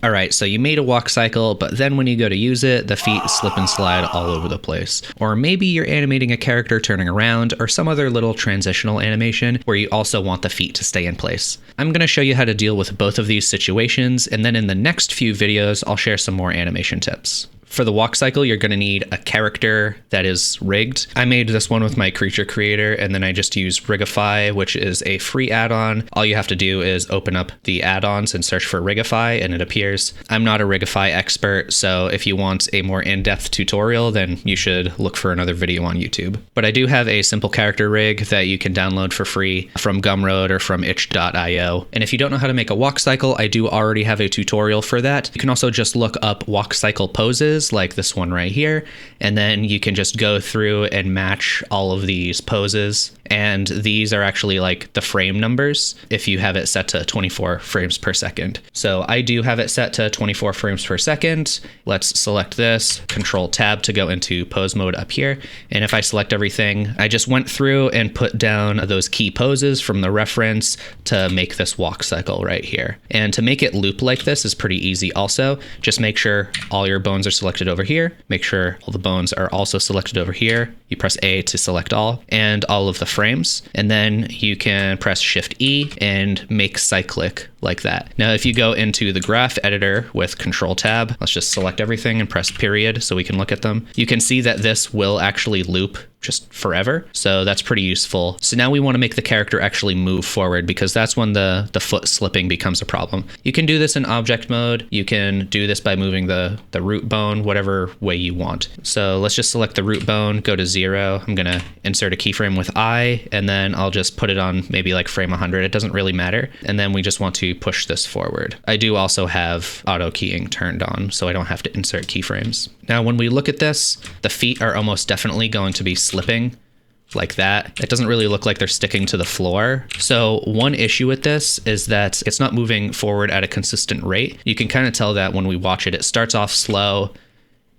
All right, so you made a walk cycle, but then when you go to use it, the feet slip and slide all over the place. Or maybe you're animating a character turning around or some other little transitional animation where you also want the feet to stay in place. I'm going to show you how to deal with both of these situations, and then in the next few videos, I'll share some more animation tips. For the walk cycle, you're going to need a character that is rigged. I made this one with my creature creator, and then I just used Rigify, which is a free add-on. All you have to do is open up the add-ons and search for Rigify, and it appears. I'm not a Rigify expert, so if you want a more in-depth tutorial, then you should look for another video on YouTube. But I do have a simple character rig that you can download for free from Gumroad or from itch.io. And if you don't know how to make a walk cycle, I do already have a tutorial for that. You can also just look up walk cycle poses, like this one right here, and then you can just go through and match all of these poses. And these are actually like the frame numbers if you have it set to 24 frames per second. So I do have it set to 24 frames per second. Let's select this, Control Tab to go into pose mode up here. And if I select everything, I just went through and put down those key poses from the reference to make this walk cycle right here. And to make it loop like this is pretty easy also. Just make sure all your bones are selected over here. Make sure all the bones are also selected over here. You press A to select all and all of the frames. And then you can press Shift E and make cyclic like that. Now, if you go into the graph editor with Control Tab, let's just select everything and press period so we can look at them. You can see that this will actually loop just forever. So that's pretty useful. So now we want to make the character actually move forward because that's when the foot slipping becomes a problem. You can do this in object mode. You can do this by moving the root bone, whatever way you want. So let's just select the root bone, go to 0. I'm going to insert a keyframe with I, and then I'll just put it on maybe like frame 100. It doesn't really matter. And then we just want to push this forward. I do also have auto keying turned on, so I don't have to insert keyframes. Now, when we look at this, the feet are almost definitely going to be slipping like that. It doesn't really look like they're sticking to the floor. So one issue with this is that it's not moving forward at a consistent rate. You can kind of tell that when we watch it. It starts off slow.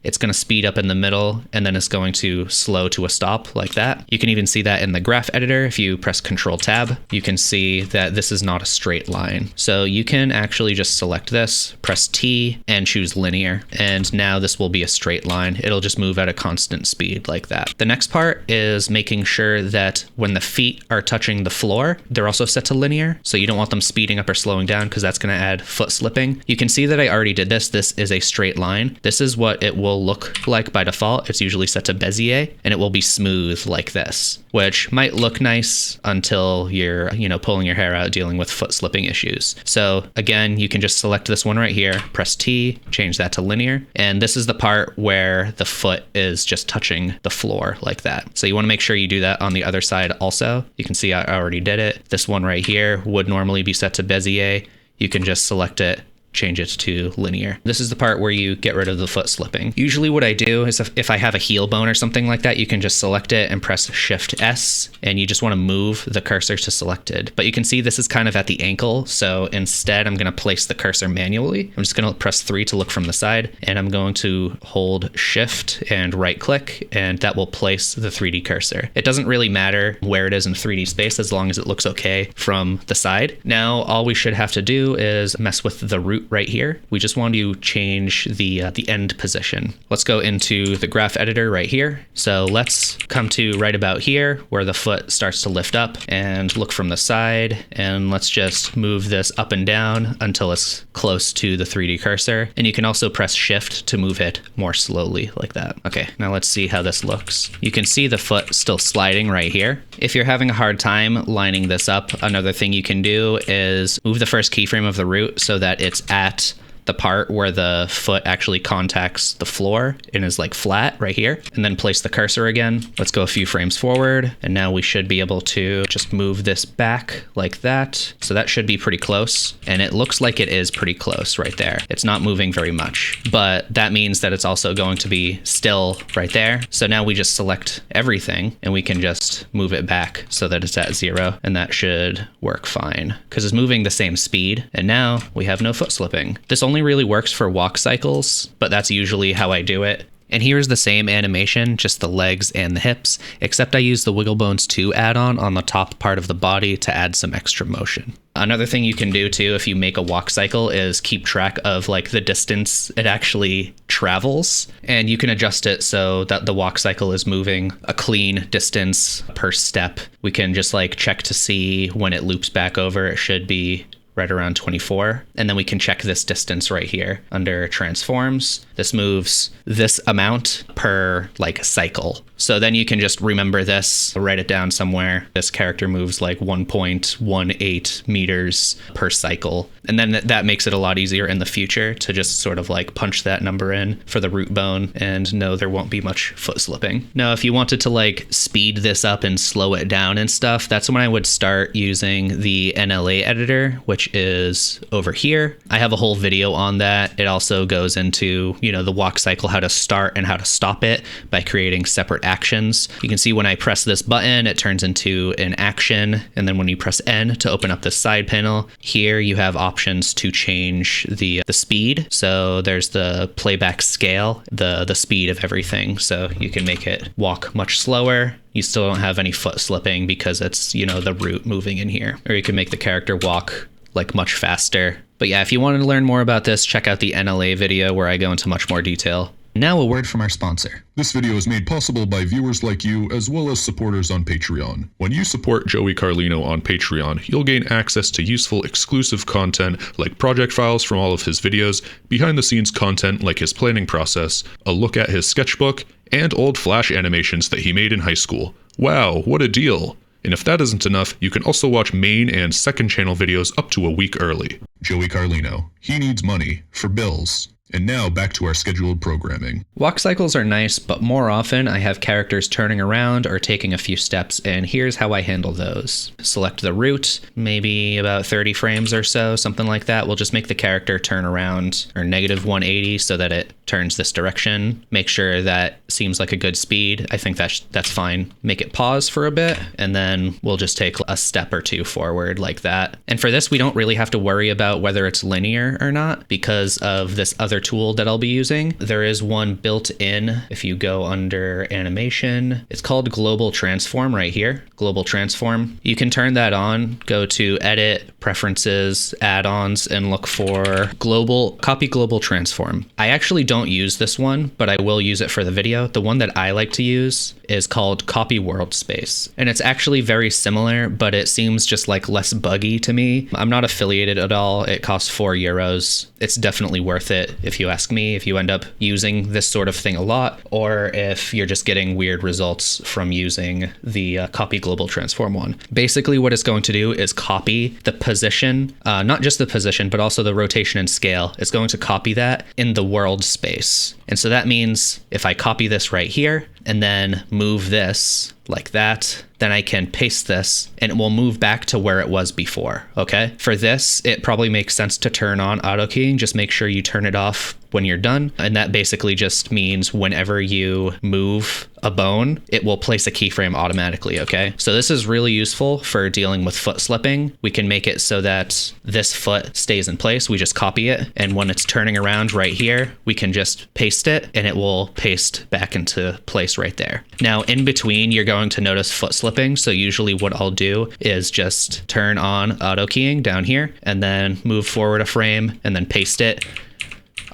It's going to speed up in the middle, and then it's going to slow to a stop like that. You can even see that in the graph editor. If you press Control Tab, you can see that this is not a straight line. So you can actually just select this, press T, and choose linear. And now this will be a straight line. It'll just move at a constant speed like that. The next part is making sure that when the feet are touching the floor, they're also set to linear. So you don't want them speeding up or slowing down because that's going to add foot slipping. You can see that I already did this. This is a straight line. This is what it will look like by default. It's usually set to Bezier, and it will be smooth like this, which might look nice until you're, pulling your hair out dealing with foot slipping issues. So again, you can just select this one right here, press T, change that to linear. And this is the part where the foot is just touching the floor like that. So you want to make sure you do that on the other side also. You can see I already did it. This one right here would normally be set to Bezier. You can just select it, change it to linear. This is the part where you get rid of the foot slipping. Usually what I do is if I have a heel bone or something like that, you can just select it and press Shift S, and you just want to move the cursor to selected. But you can see this is kind of at the ankle. So instead I'm going to place the cursor manually. I'm just going to press 3 to look from the side, and I'm going to hold Shift and right click, and that will place the 3D cursor. It doesn't really matter where it is in 3D space as long as it looks okay from the side. Now all we should have to do is mess with the root right here. We just want to change the end position. Let's go into the graph editor right here. So let's come to right about here where the foot starts to lift up and look from the side. And let's just move this up and down until it's close to the 3D cursor. And you can also press Shift to move it more slowly like that. Okay, now let's see how this looks. You can see the foot still sliding right here. If you're having a hard time lining this up, another thing you can do is move the first keyframe of the root so that it's at the part where the foot actually contacts the floor and is like flat right here, and then place the cursor again. Let's go a few frames forward, and now we should be able to just move this back like that. So that should be pretty close, and it looks like it is pretty close right there. It's not moving very much, but that means that it's also going to be still right there. So now we just select everything and we can just move it back so that it's at 0, and that should work fine because it's moving the same speed, and now we have no foot slipping. This only really works for walk cycles, but that's usually how I do it. And here's the same animation, just the legs and the hips, except I use the Wiggle Bones 2 add-on on the top part of the body to add some extra motion. Another thing you can do too if you make a walk cycle is keep track of like the distance it actually travels, and you can adjust it so that the walk cycle is moving a clean distance per step. We can just like check to see when it loops back over. It should be right around 24. And then we can check this distance right here under transforms. This moves this amount per like cycle. So then you can just remember this, write it down somewhere. This character moves like 1.18 meters per cycle. And then that makes it a lot easier in the future to just sort of like punch that number in for the root bone and know there won't be much foot slipping. Now, if you wanted to like speed this up and slow it down and stuff, that's when I would start using the NLA editor, which is over here. I have a whole video on that. It also goes into, you know, the walk cycle, how to start and how to stop it by creating separate actions. You can see when I press this button, it turns into an action. And then when you press N to open up the side panel, here you have options to change the speed. So there's the playback scale, the speed of everything. So you can make it walk much slower. You still don't have any foot slipping because it's, you know, the root moving in here. Or you can make the character walk like much faster. But yeah, if you want to learn more about this, check out the NLA video where I go into much more detail. Now a word from our sponsor. This video is made possible by viewers like you as well as supporters on Patreon. When you support Joey Carlino on Patreon, you'll gain access to useful exclusive content like project files from all of his videos, behind the scenes content like his planning process, a look at his sketchbook, and old Flash animations that he made in high school. Wow, what a deal! And if that isn't enough, you can also watch main and second channel videos up to a week early. Joey Carlino. He needs money for bills. And now back to our scheduled programming. Walk cycles are nice, but more often I have characters turning around or taking a few steps, and here's how I handle those. Select the root, maybe about 30 frames or so, something like that. We'll just make the character turn around or negative 180 so that it turns this direction. Make sure that seems like a good speed. I think that's fine. Make it pause for a bit, and then we'll just take a step or two forward like that. And for this, we don't really have to worry about whether it's linear or not because of this other tool that I'll be using. There is one built in. If you go under animation, it's called global transform right here. Global transform. You can turn that on, go to edit, preferences, add-ons, and look for copy global transform. I actually don't use this one, but I will use it for the video. The one that I like to use is called copy world space. And it's actually very similar, but it seems just like less buggy to me. I'm not affiliated at all. It costs €4. It's definitely worth it if you ask me, if you end up using this sort of thing a lot, or if you're just getting weird results from using the copy global transform one. Basically what it's going to do is copy the position, not just the position, but also the rotation and scale. It's going to copy that in the world space. And so that means if I copy this right here and then move this like that, then I can paste this and it will move back to where it was before, okay? For this, it probably makes sense to turn on auto keying. Just make sure you turn it off when you're done. And that basically just means whenever you move a bone, it will place a keyframe automatically, okay? So this is really useful for dealing with foot slipping. We can make it so that this foot stays in place. We just copy it. And when it's turning around right here, we can just paste it and it will paste back into place right there. Now, in between, you're going to notice foot slipping. So usually what I'll do is just turn on auto keying down here and then move forward a frame and then paste it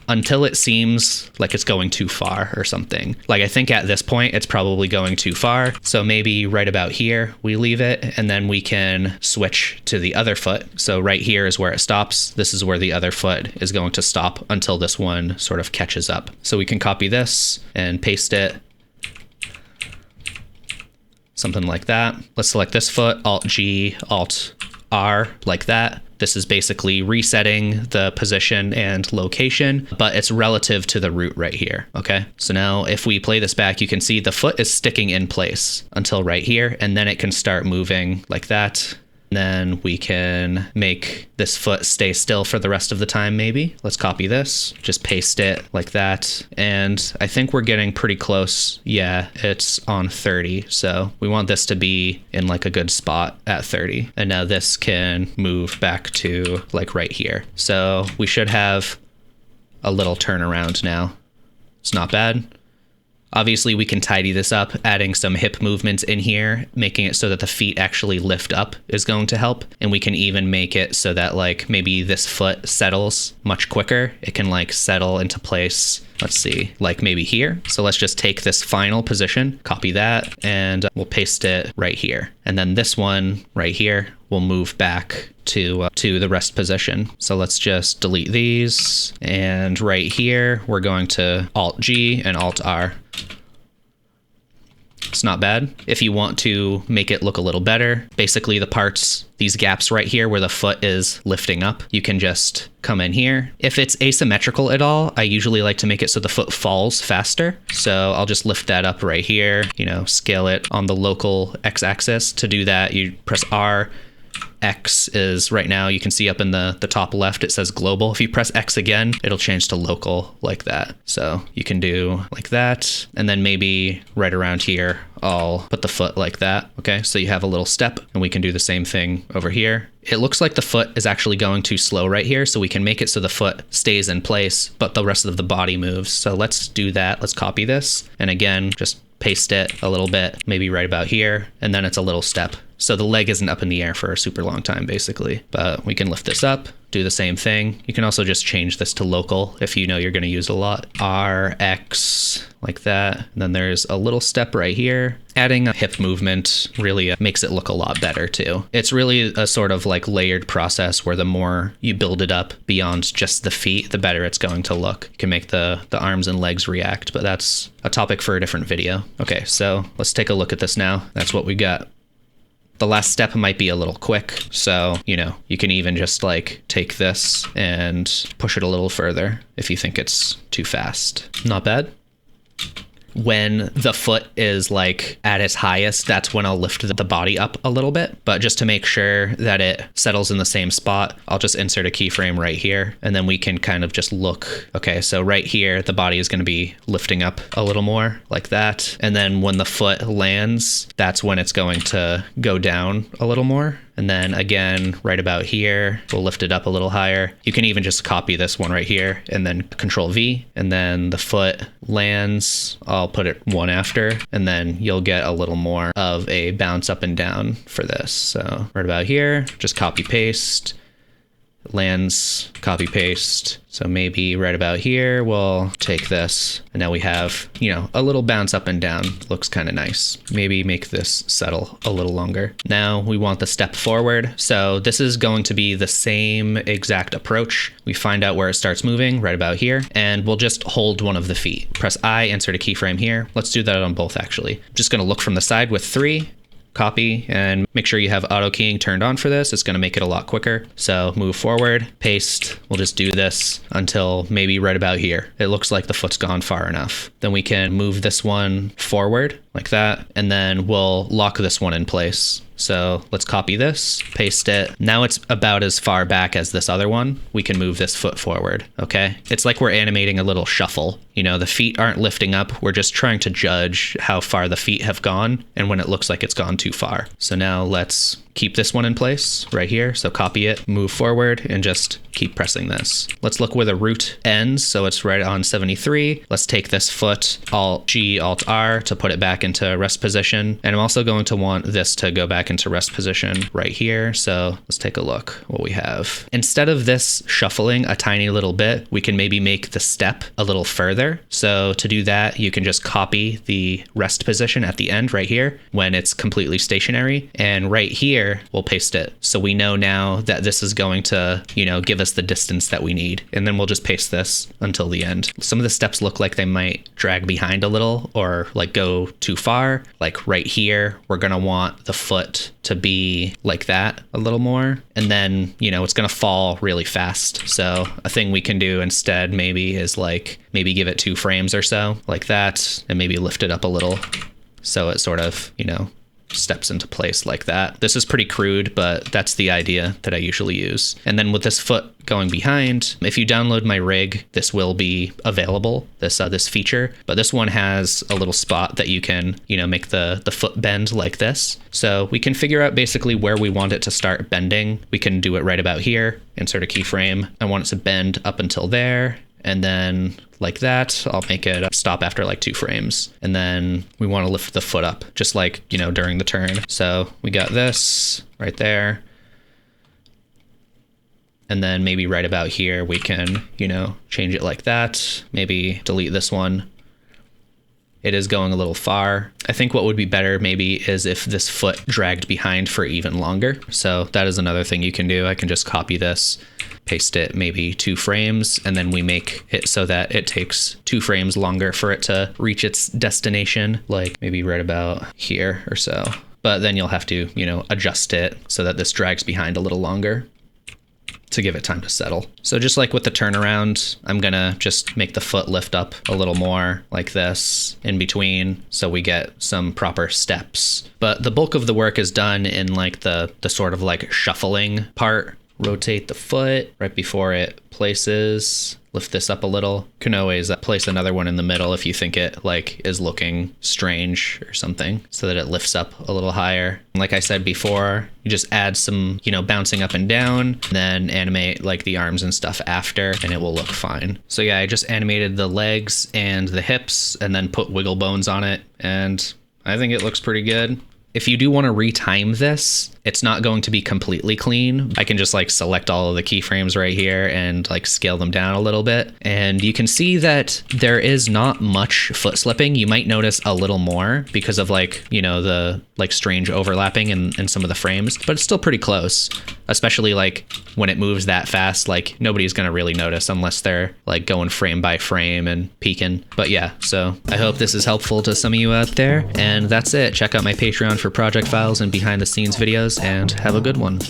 until it seems like it's going too far or something. Like I think at this point, it's probably going too far. So maybe right about here, we leave it and then we can switch to the other foot. So right here is where it stops. This is where the other foot is going to stop until this one sort of catches up. So we can copy this and paste it. Something like that. Let's select this foot, Alt-G, Alt-R, like that. This is basically resetting the position and location, but it's relative to the root right here, okay? So now if we play this back, you can see the foot is sticking in place until right here, and then it can start moving like that. Then we can make this foot stay still for the rest of the time, maybe. Let's copy this, just paste it like that. And I think we're getting pretty close. Yeah, it's on 30. So we want this to be in like a good spot at 30. And now this can move back to like right here. So we should have a little turnaround now. It's not bad. Obviously, we can tidy this up, adding some hip movements in here, making it so that the feet actually lift up is going to help. And we can even make it so that like maybe this foot settles much quicker. It can like settle into place. Let's see, like maybe here. So let's just take this final position, copy that, and we'll paste it right here. And then this one right here will move back to the rest position. So let's just delete these. And right here, we're going to Alt-G and Alt-R. It's not bad. If you want to make it look a little better, basically the parts, these gaps right here where the foot is lifting up, you can just come in here. If it's asymmetrical at all, I usually like to make it so the foot falls faster. So I'll just lift that up right here, scale it on the local x-axis. To do that, you press R. X is right now, you can see up in the top left, it says global. If you press X again, it'll change to local like that. So you can do like that. And then maybe right around here, I'll put the foot like that. Okay, so you have a little step, and we can do the same thing over here. It looks like the foot is actually going too slow right here, so we can make it so the foot stays in place, but the rest of the body moves. So let's do that. Let's copy this. And again, just paste it a little bit, maybe right about here, and then it's a little step. So the leg isn't up in the air for a super long time, basically. But we can lift this up, do the same thing. You can also just change this to local if you know you're going to use a lot. R, X, like that. And then there's a little step right here. Adding a hip movement really makes it look a lot better too. It's really a sort of like layered process where the more you build it up beyond just the feet, the better it's going to look. You can make the arms and legs react, but that's a topic for a different video. Okay, so let's take a look at this now. That's what we got. The last step might be a little quick, so, you can even just like take this and push it a little further if you think it's too fast. Not bad. When the foot is like at its highest, that's when I'll lift the body up a little bit. But just to make sure that it settles in the same spot, I'll just insert a keyframe right here, and then we can kind of just look. Okay, so right here, the body is going to be lifting up a little more like that. And then when the foot lands, that's when it's going to go down a little more. And then again, right about here, we'll lift it up a little higher. You can even just copy this one right here and then Control V, and then the foot lands. I'll put it one after, and then you'll get a little more of a bounce up and down for this. So right about here, just copy paste. Lands, copy paste. So maybe right about here, we'll take this, and now we have, a little bounce up and down. Looks kind of nice. Maybe make this settle a little longer. Now we want the step forward. So this is going to be the same exact approach. We find out where it starts moving right about here, and we'll just hold one of the feet. Press I, insert a keyframe here. Let's do that on both actually. Just gonna look from the side with 3. Copy, and make sure you have auto keying turned on for this. It's going to make it a lot quicker. So move forward, paste. We'll just do this until maybe right about here. It looks like the foot's gone far enough. Then we can move this one forward like that, and then we'll lock this one in place. So let's copy this, paste it. Now it's about as far back as this other one. We can move this foot forward, okay? It's like we're animating a little shuffle. The feet aren't lifting up. We're just trying to judge how far the feet have gone and when it looks like it's gone too far. So now let's keep this one in place right here. So copy it, move forward, and just keep pressing this. Let's look where the root ends. So it's right on 73. Let's take this foot, Alt-G, Alt-R to put it back into rest position. And I'm also going to want this to go back into rest position right here. So let's take a look what we have. Instead of this shuffling a tiny little bit, we can maybe make the step a little further. So to do that, you can just copy the rest position at the end right here when it's completely stationary. And right here, we'll paste it. So we know now that this is going to, give us the distance that we need. And then we'll just paste this until the end. Some of the steps look like they might drag behind a little or like go too far. Like right here, we're going to want the foot to be like that a little more. And then, it's going to fall really fast. So a thing we can do instead maybe is maybe give it 2 frames or so like that, and maybe lift it up a little so it sort of, steps into place like that. This is pretty crude, but that's the idea that I usually use. And then with this foot going behind, if you download my rig, this will be available, this feature, but this one has a little spot that you can, make the foot bend like this. So we can figure out basically where we want it to start bending. We can do it right about here, insert a keyframe. I want it to bend up until there. And then like that, I'll make it stop after like 2 frames. And then we want to lift the foot up, just like, you know, during the turn. So we got this right there. And then maybe right about here, we can, you know, change it like that. Maybe delete this one. It is going a little far. I think what would be better maybe is if this foot dragged behind for even longer. So that is another thing you can do. I can just copy this, paste it maybe 2 frames, and then we make it so that it takes 2 frames longer for it to reach its destination, like maybe right about here or so. But then you'll have to, you know, adjust it so that this drags behind a little longer to give it time to settle. So just like with the turnaround, I'm gonna just make the foot lift up a little more like this in between so we get some proper steps. But the bulk of the work is done in like the sort of like shuffling part. Rotate the foot right before it places, lift this up a little. Can always place another one in the middle if you think it like is looking strange or something, so that it lifts up a little higher. Like I said before, you just add some, you know, bouncing up and down, then animate like the arms and stuff after, and it will look fine. So yeah, I just animated the legs and the hips and then put wiggle bones on it, and I think it looks pretty good. If you do want to retime this, it's not going to be completely clean. I can just like select all of the keyframes right here and like scale them down a little bit. And you can see that there is not much foot slipping. You might notice a little more because of like, you know, the like strange overlapping in some of the frames, but it's still pretty close, especially like when it moves that fast. Like nobody's going to really notice unless they're like going frame by frame and peeking. But yeah, so I hope this is helpful to some of you out there. And that's it. Check out my Patreon for project files and behind the scenes videos, and have a good one.